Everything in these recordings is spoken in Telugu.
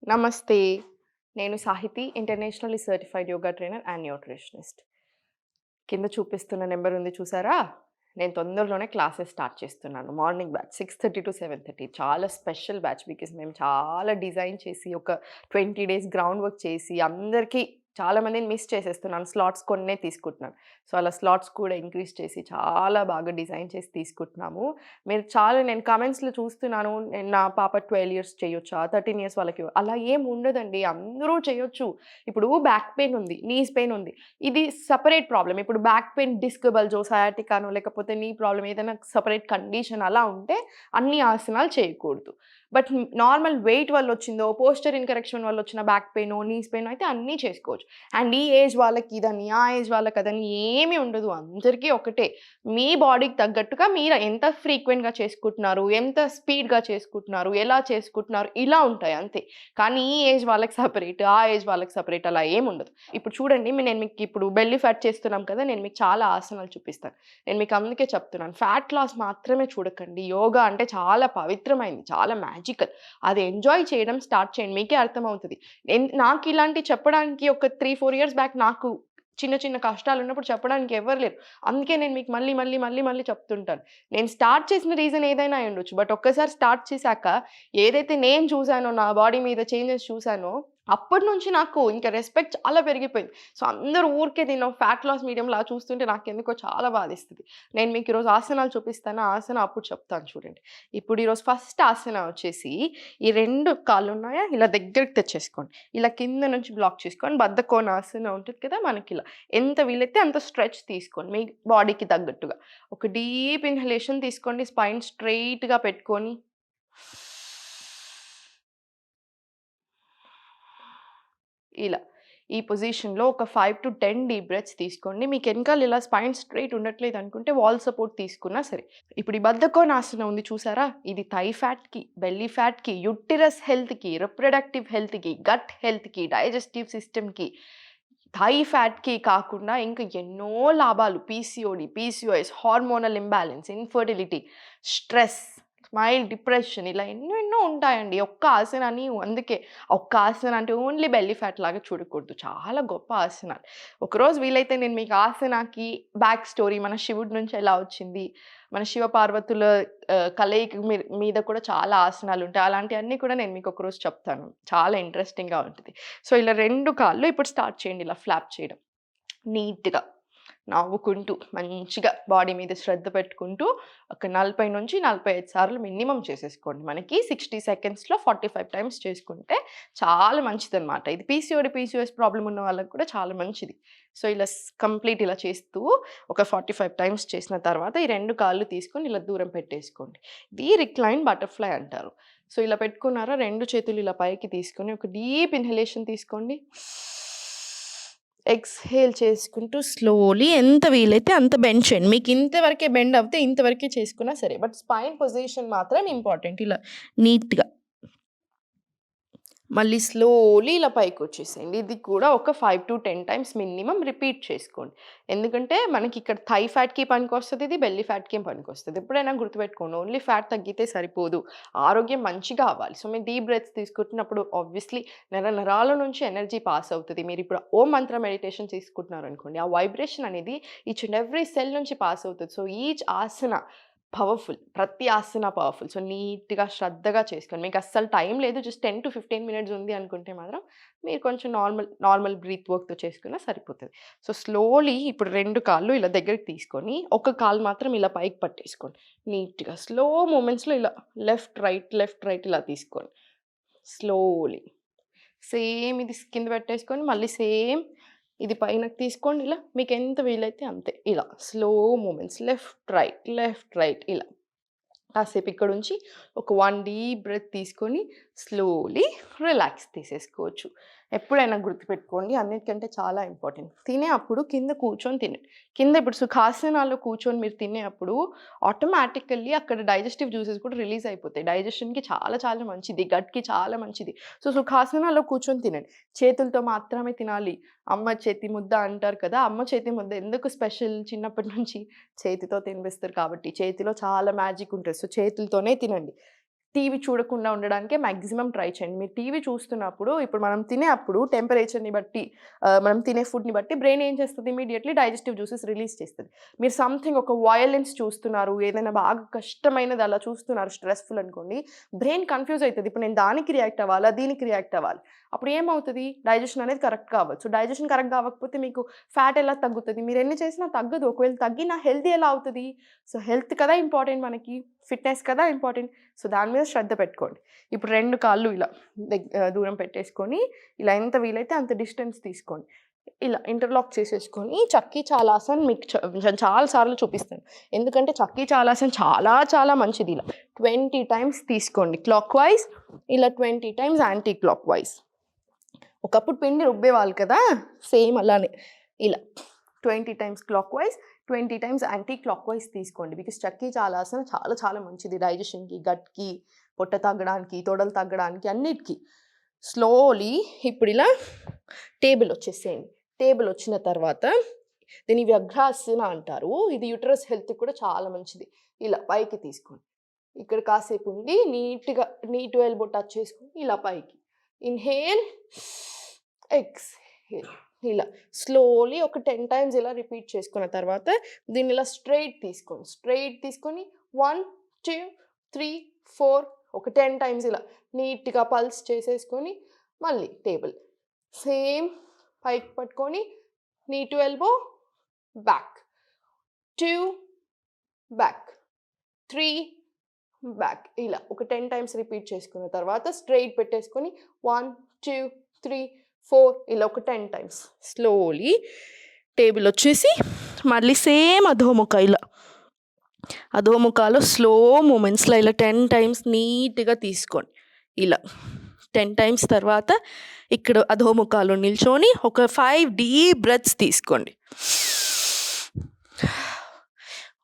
నమస్తే. నేను Sahiti, internationally certified yoga trainer and nutritionist. కింద చూపిస్తున్న నంబర్ ఉంది చూసారా? నేను తొందరలోనే క్లాసెస్ స్టార్ట్ చేస్తున్నాను. మార్నింగ్ బ్యాచ్ 6:30-7:30 చాలా స్పెషల్ బ్యాచ్. బికాజ్ మేము చాలా డిజైన్ చేసి ఒక 20 డేస్ గ్రౌండ్ వర్క్ చేసి అందరికీ చాలా మందిని మిస్ చేసేస్తున్నాను. స్లాట్స్ కొన్నే తీసుకుంటున్నాను. సో, అలా స్లాట్స్ కూడా ఇంక్రీజ్ చేసి చాలా బాగా డిజైన్ చేసి తీసుకుంటున్నాము. మీరు చాలా నేను కామెంట్స్‌లో చూస్తున్నాను. నా పాప 12 ఇయర్స్ చేయొచ్చా? 13 ఇయర్స్ వాళ్ళకి అలా ఏం ఉండదండి. అందరూ చేయొచ్చు. ఇప్పుడు బ్యాక్ పెయిన్ ఉంది. నీస్ పెయిన్ ఉంది. ఇది సెపరేట్ ప్రాబ్లమ్. ఇప్పుడు బ్యాక్ పెయిన్ డిస్క్ బల్జో, సయాటికానో లేకపోతే నీ ప్రాబ్లమ్ ఏదైనా సెపరేట్ కండిషన్ అలా ఉంటే అన్ని ఆసనాలు చేయకూడదు. బట్ నార్మల్ వెయిట్ వల్లొచ్చిందో, పోస్చర్ ఇన్‌కరెక్షన్ వల్లొచ్చిన బ్యాక్ పెయినో, నీస్ పెయినో అయితే అన్నీ చేసుకోవచ్చు. అండ్ ఈ ఏజ్ వాళ్ళకి ఇదని, ఆ ఏజ్ వాళ్ళకదని ఏమి ఉండదు. అందరికీ ఒకటే. మీ బాడీకి తగ్గట్టుగా మీరు ఎంత ఫ్రీక్వెంట్‌గా చేసుకుంటున్నారు, ఎంత స్పీడ్‌గా చేసుకుంటున్నారు, ఎలా చేసుకుంటున్నారు ఇలా ఉంటాయి అంతే. కానీ ఈ ఏజ్ వాళ్ళకి సెపరేట్, ఆ ఏజ్ వాళ్ళకి సెపరేట్ అలా ఏముండదు. ఇప్పుడు చూడండి నేను మీకిప్పుడు బెల్లీ ఫ్యాట్ చేస్తున్నాం కదా! నేను మీకు చాలా ఆసనాలు చూపిస్తాను. నేను మీకు అందుకే చెప్తున్నాను. ఫ్యాట్ లాస్ మాత్రమే చూడకండి. యోగా అంటే చాలా పవిత్రమైంది. చాలా మ్యాజికల్. అది ఎంజాయ్ చేయడం స్టార్ట్ చేయండి. మీకే అర్థమవుతది. నాకిలాంటివి చెప్పడానికి ఒక 3, 4 ఇయర్స్ బ్యాక్ నాకు చిన్న చిన్న కష్టాలున్నప్పుడు చెప్పడానికి ఎవ్వరు లేరు. అందుకే నేను మీకు మళ్ళీ చెప్తుంటాను. నేను స్టార్ట్ చేసిన రీజన్ ఏదైనా అయ్యుండొచ్చు. బట్ ఒక్కసారి స్టార్ట్ చేశాక ఏదైతే నేను చూసానో, నా బాడీ మీద చేంజెస్ చూసానో, అప్పటినుంచి నాకు ఇంక రెస్పెక్ట్ చాలా పెరిగిపోయింది. సో, అందరూ ఊరికే దీన్ని ఫ్యాట్ లాస్ మీడియంలా చూస్తుంటే నాకెందుకో చాలా బాధేస్తది. నేను మీకు ఈరోజు ఆసనాలు చూపిస్తాను. ఆ ఆసనం అప్పుడు చెప్తాను చూడండి. ఇప్పుడు ఈరోజు ఫస్ట్ ఆసన వచ్చేసి ఈ 2 కాళ్ళున్నాయా ఇలా దగ్గరికి తెచ్చేసుకోండి. ఇలా కింద నుంచి బ్లాక్ చేసుకొని బద్ధకోణాసన ఉంటది కదా! మనకిలా. ఎంత వీలైతే అంత స్ట్రెచ్ తీసుకోండి మీ బాడీకి తగ్గట్టుగా. ఒక డీప్ ఇన్‌హలేషన్ తీసుకోండి. స్పైన్ స్ట్రెయిట్‌గా పెట్టుకొని ఇలా. ఈ పొజిషన్‌లో ఒక 5-10 డీప్ బ్రెత్స్ తీసుకోండి. మీకు ఎనకాల ఇలా స్పైన్ స్ట్రెయిట్ ఉండట్లేదనుకుంటే వాల్ సపోర్ట్ తీసుకున్నా సరే. ఇప్పుడు ఈ బద్ధకోణాసనం ఉంది చూసారా? ఇది థై ఫ్యాట్‌కి, బెల్లీ ఫ్యాట్‌కి, యుటెరస్ హెల్త్‌కి, రిప్రొడక్టివ్ హెల్త్‌కి, గట్ హెల్త్‌కి, డైజెస్టివ్ సిస్టమ్‌కి, థై ఫ్యాట్‌కి కాకుండా ఇంకా ఎన్నో లాభాలు PCOS, hormonal imbalance, infertility, stress, smile, depression ఇలా ఎన్నెన్నో ఉంటాయండి. ఒక్క ఆసనాన్ని అందుకే ఒక్క ఆసన అంటే ఓన్లీ బెల్లీ ఫ్యాట్ లాగా చూడకూడదు. చాలా గొప్ప ఆసనాలు. ఒకరోజు వీలైతే నేను మీకు ఆసనాకి బ్యాక్ స్టోరీ మన శివుడి నుంచి ఎలా వచ్చింది, మన శివ పార్వతుల కలయిక మీద కూడా చాలా ఆసనాలుంటాయి. అలాంటియన్నీ కూడా నేను మీకు ఒకరోజు చెప్తాను. చాలా ఇంట్రెస్టింగ్‌గా ఉంటది. సో, ఇలా 2 కాళ్ళు ఇప్పుడు స్టార్ట్ చేయండి ఇలా ఫ్లాప్ చేయడం. నీట్‌గా. నవ్వుకుంటూ మంచిగా బాడీ మీద శ్రద్ధ పెట్టుకుంటూ ఒక 40-45 సార్లు మినిమమ్ చేసేసుకోండి. మనకి 60 సెకండ్స్‌లో 45 టైమ్స్ చేసుకుంటే చాలా మంచిదనమాట. ఇది పీసీఓఎస్ ప్రాబ్లమ్ ఉన్న వాళ్ళకి కూడా చాలా మంచిది. సో, ఇలా కంప్లీట్ ఇలా చేస్తూ ఒక 45 టైమ్స్ చేసిన తర్వాత ఈ 2 కాళ్ళు తీసుకొని ఇలా దూరం పెట్టేసుకోండి. ఇది రిక్లైన్ బటర్‌ఫ్లై అంటారు. సో, ఇలా పెట్టుకున్నారా 2 చేతులు ఇలా పైకి తీసుకొని ఒక డీప్ ఇన్‌హలేషన్ తీసుకోండి. ఎక్స్‌హేల్ చేసుకుంటూ స్లోలీ ఎంత వీలైతే అంత బెండ్ చేయండి. మీకు ఇంతవరకే బెండ్ అవుతే ఇంతవరకే చేసుకున్నా సరే. బట్ స్పైన్ పొజిషన్ మాత్రం ఇంపార్టెంట్. ఇలా నీట్‌గా. మళ్ళీ స్లోలీ ఇలా పైకొచ్చేసేయండి. ఇది కూడా ఒక 5-10 టైమ్స్ మినిమమ్ రిపీట్ చేసుకోండి. ఎందుకంటే మనకిక్కడ థై ఫ్యాట్‌కి పనికొస్తది. ఇది బెల్లీ ఫ్యాట్‌కి పనికొస్తది. ఎప్పుడైనా గుర్తుపెట్టుకోండి. ఓన్లీ ఫ్యాట్ తగ్గితే సరిపోదు. ఆరోగ్యం మంచిగా అవ్వాలి. సో, మీరు డీప్ బ్రెత్స్ తీసుకుంటున్నప్పుడు ఆబ్వియస్లీ నరాల నుంచి ఎనర్జీ పాస్ అవుతది. మీరిప్పుడు ఓం మంత్ర మెడిటేషన్ తీసుకుంటున్నారనుకోండి. ఆ వైబ్రేషన్ అనేది ఈచ్ అండ్ ఎవ్రీ సెల్ నుంచి పాస్ అవుతది. సో, ఈచ్ ఆసన పవర్‌ఫుల్. ప్రతి ఆసన పవర్‌ఫుల్. సో, నీట్‌గా శ్రద్ధగా చేసుకోండి. మీకస్సలు టైం లేదు. జస్ట్ 10-15 మినిట్స్ ఉంది అనుకుంటే మాత్రం మీరు కొంచెం నార్మల్ బ్రీత్ వర్క్‌తో చేసుకున్నా సరిపోతది. సో, స్లోలీ ఇప్పుడు 2 కాళ్ళు ఇలా దగ్గరికి తీసుకొని, ఒక కాలు మాత్రం ఇలా పైకి పట్టేసుకోండి. నీట్‌గా స్లో మూవ్‌మెంట్స్‌లో ఇలా లెఫ్ట్, రైట్ ఇలా తీసుకోండి. స్లోలీ. సేమ్ ఇది కింద పెట్టేసుకొని మళ్ళీ సేమ్ ఇది పైనకి తీసుకోండి ఇలా. మీకెంత వీలైతే అంతే. ఇలా స్లో మూవ్‌మెంట్స్ లెఫ్ట్, రైట్ ఇలా. కాసేపు ఇక్కడుంచి ఒక 1 డీప్ బ్రెత్ తీసుకొని స్లోలీ రిలాక్స్ తీసేసుకోవచ్చు. ఎప్పుడైనా గుర్తుపెట్టుకోండి అన్నిటికంటే చాలా ఇంపార్టెంట్. తినే అప్పుడు కింద కూర్చొని తినండి. కింద ఇప్పుడు సుఖాసనాల్లో కూర్చొని మీరు తినే అప్పుడు ఆటోమేటికల్లీ అక్కడ డైజెస్టివ్ జ్యూసెస్ కూడా రిలీజ్ అయిపోతాయి. డైజెషన్‌కి చాలా మంచిది. గట్‌కి చాలా మంచిది. సో, సుఖాసనాల్లో కూర్చొని తినండి. చేతులతో మాత్రమే తినాలి. అమ్మ చేతి ముద్ద అంటారు కదా! అమ్మ చేతి ముద్ద ఎందుకు స్పెషల్ చిన్నప్పటి నుంచి చేతితో తినిపిస్తారు కాబట్టి. చేతిలో చాలా మ్యాజిక్ ఉంటది. సో, చేతులతోనే తినండి. టీవీ చూడకుండా ఉండడానికే మ్యాక్సిమం ట్రై చేయండి. మీరు టీవీ చూస్తున్నప్పుడు ఇప్పుడు మనం తినేప్పుడు టెంపరేచర్‌ని బట్టి మనం తినే ఫుడ్‌ని బట్టి బ్రెయిన్ ఏం చేస్తది ఇమ్మీడియేట్‌లీ డైజెస్టివ్ జ్యూసెస్ రిలీజ్ చేస్తది. మీరు సంథింగ్ ఒక వయలెన్స్ చూస్తున్నారు, ఏదైనా బాగా కష్టమైనది అలా చూస్తున్నారు స్ట్రెస్‌ఫుల్ అనుకోండి, బ్రెయిన్ కన్‌ఫ్యూజ్ అయితది. ఇప్పుడు నేను దానికి రియాక్ట్ అవ్వాలా? దీనికి రియాక్ట్ అవ్వాలి. అప్పుడు ఏమవుతది? డైజెషన్ అనేది కరెక్ట్‌గా అవ్వదు. సో, డైజెషన్ కరెక్ట్‌గా అవ్వకపోతే మీకు ఫ్యాట్ ఎలా తగ్గుతది? మీరు ఎన్ని చేసినా తగ్గదు. ఒకవేళ తగ్గినా హెల్తీ ఎలా అవుతది? సో, హెల్త్ కదా ఇంపార్టెంట్ మనకి. ఫిట్‌నెస్ కదా ఇంపార్టెంట్. సో, దాని మీద శ్రద్ధ పెట్టుకోండి. ఇప్పుడు 2 కాళ్ళు ఇలా దూరం పెట్టేసుకొని, ఇలా ఎంత వీలైతే అంత డిస్టెన్స్ తీసుకోండి. ఇలా ఇంటర్లాక్ చేసేసుకొని చక్కీ చాలాసన్ మీకు చాలా సార్లు చూపిస్తాను. ఎందుకంటే చక్కీ చాలాసన్ చాలా చాలా మంచిది. ఇలా 20 టైమ్స్ తీసుకోండి క్లాక్ వైస్, ఇలా 20 టైమ్స్ యాంటీ క్లాక్ వైస్. ఒకప్పుడు పిండి రుబ్బేవాళ్ళు కదా! సేమ్ అలానే ఇలా 20 times clockwise, 20 times anticlockwise తీసుకోండి. బికాస్ చక్కీ చాలాసన చాలా చాలా మంచిది డైజెషన్‌కి, గట్‌కి, పొట్ట తగ్గడానికి, తొడలు తగ్గడానికి అన్నిటికి. స్లోలీ ఇప్పుడు ఇలా టేబుల్ వచ్చేసేయండి. టేబుల్ వచ్చిన తర్వాత దీన్ని వ్యఘ్రాసన అంటారు. ఇది యూటరస్ హెల్త్‌కి కూడా చాలా మంచిది. ఇలా పైకి తీసుకోండి. ఇక్కడ కాసేపు ఉండి నీట్‌గా నీట్ ఎల్బో టచ్ చేసుకొని ఇలా పైకి. Inhale, exhale. ఇలా స్లోలీ ఒక 10 టైమ్స్ ఇలా రిపీట్ చేసుకున్న తర్వాత దీన్ని ఇలా స్ట్రెయిట్ తీసుకోండి. స్ట్రెయిట్ తీసుకొని 1, 2, 3, 4 ఒక 10 టైమ్స్ ఇలా నీట్‌గా పల్స్ చేసేసుకొని మళ్ళీ టేబుల్. సేమ్ పైకి పట్టుకొని need to elbow back. 2 back. 3 back. ఇలా ఒక 10 టైమ్స్ రిపీట్ చేసుకున్న తర్వాత స్ట్రెయిట్ పెట్టేసుకొని 1, 2, 3, 4 ఇలా ఒక 10 టైమ్స్. స్లోలీ టేబుల్ వచ్చేసి మళ్ళీ సేమ్ అధోముఖ ఇలా. అధోముఖాలో స్లో మూమెంట్స్‌లో ఇలా 10 టైమ్స్ నీట్‌గా తీసుకోండి. ఇలా 10 టైమ్స్ తర్వాత ఇక్కడ అధోముఖాలో నిల్చొని ఒక 5 డీప్ బ్రెత్స్ తీసుకోండి.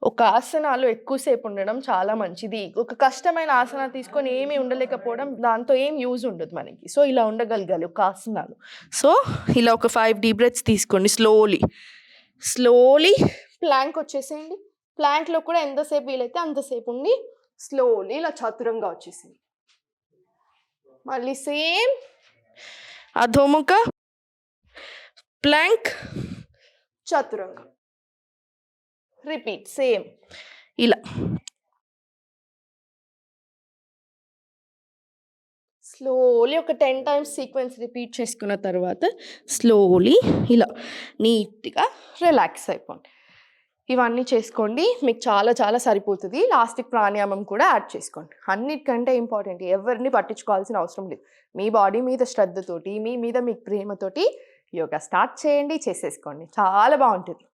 ఒక ఆసనాలు ఎక్కువసేపు ఉండడం చాలా మంచిది. ఒక కష్టమైన ఆసన తీసుకొని ఏమీ ఉండలేకపోవడం దాంతో ఏం యూజ్ ఉండదు మనకి. సో, ఇలా ఉండగలగాలి ఒక ఆసనాలు. సో, ఇలా ఒక 5 డీప్ బ్రెత్స్ తీసుకోండి స్లోలీ. స్లోలీ ప్లాంక్ వచ్చేసేయండి. ప్లాంక్‌లో కూడా ఎంతసేపు వీలైతే అంతసేపు ఉండి స్లోలీ ఇలా చతురంగా వచ్చేసేయండి. మళ్ళీ సేమ్ అధోముఖ, ప్లాంక్, చతురంగ. రిపీట్ సేమ్ ఇలా. స్లోలీ ఒక 10 టైమ్స్ సీక్వెన్స్ రిపీట్ చేసుకున్న తర్వాత స్లోలీ ఇలా నీట్‌గా రిలాక్స్ అయిపోండి. ఇవన్నీ చేసుకోండి. మీకు చాలా చాలా సరిపోతుంది. లాస్ట్‌కి ప్రాణాయామం కూడా యాడ్ చేసుకోండి. అన్నిటికంటే ఇంపార్టెంట్ ఎవరిని పట్టించుకోవాల్సిన అవసరం లేదు. మీ బాడీ మీద శ్రద్ధతోటి, మీ మీద మీకు ప్రేమతోటి యోగా స్టార్ట్ చేయండి, చేసేసుకోండి. చాలా బాగుంటుంది.